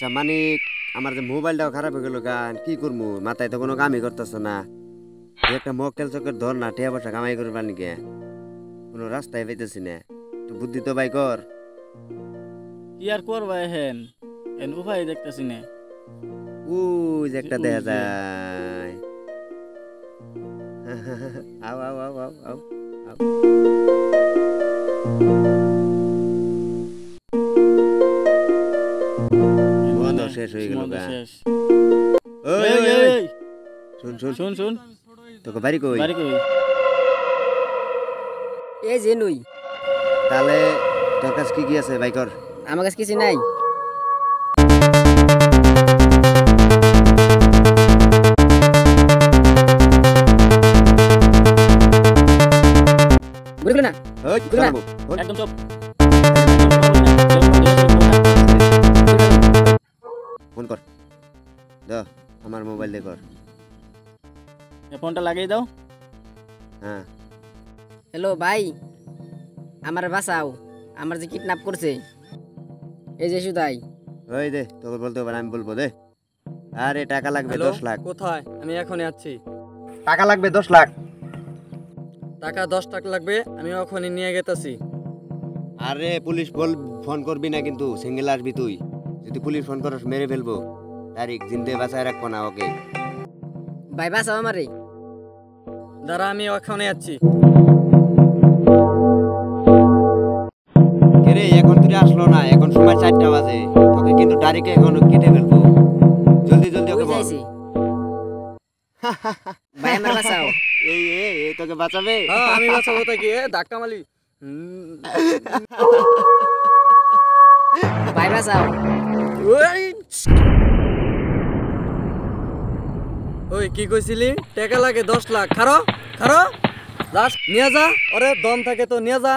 আচ্ছা মানিক আমার যে মোবাইলটাও খারাপ হয়ে গেল গান কি করবো মাথায় তো কোনো কামই করতেছ না একটা মক্কেল চকের ধর না টিয়া পয়সা কামাই করবা নাকি কোনো রাস্তায় পাইতেছি না একটু বুদ্ধি তো ভাই কর কি আর করবা হেন এন উপায় দেখতেছি না ওই যে একটা দেখা যায় আও আও আও আও আও আও মদ শেষ হয়ে গেল গা ওই ওই ওই শুন শুন শুন শুন তোকে বাড়ি কই এই যে নই তাহলে তোর কাছে কি কি আছে ভাই কর আমার কাছে কিছু নাই বুঝলি না ওই খারাপ একদম চুপ ফোন কর দাও আমার মোবাইল দিয়ে কর ফোনটা লাগিয়ে দাও হ্যাঁ হ্যালো ভাই আমার বাঁচাও আমার যে কিডন্যাপ করছে এই যে সুদাই ওই দে তোকে বলতে হবে না, আমি বলবো দে আরে টাকা লাগবে 10 লাখ কোথায় আমি এখনই আছি টাকা লাগবে 10 লাখ টাকা 10 টাকা লাগবে আমি এখনই নিয়ে গেতেছি আরে পুলিশ বল ফোন করবি না কিন্তু সিঙ্গেল আসবি তুই যদি পুলিশ ফোন করস মেরে ফেলবো তারিখ জিন্দে বাঁচায় রাখবো না ওকে ভাই বাঁচাও আমারে দাঁড়া আমি এখনই আছি রে এখন তুই আসলো না এখন সময় 4টা বাজে তোকে কিন্তু ডাইরেক্ট এখন কেটে ফেলবো জলদি জলদি ওকে বল যাইছি ভাই আমার বাঁচাও এই তোকে বাঁচাবে হ্যাঁ আমি বাঁচাবো তাকে ধাক্কা মালি ভাই বাঁচাও ওই কি কইছিলি টাকা লাগে 10 লাখ খারো খারো লাস্ট নিয়ে যা ওরে দম থাকে তো নিয়ে যা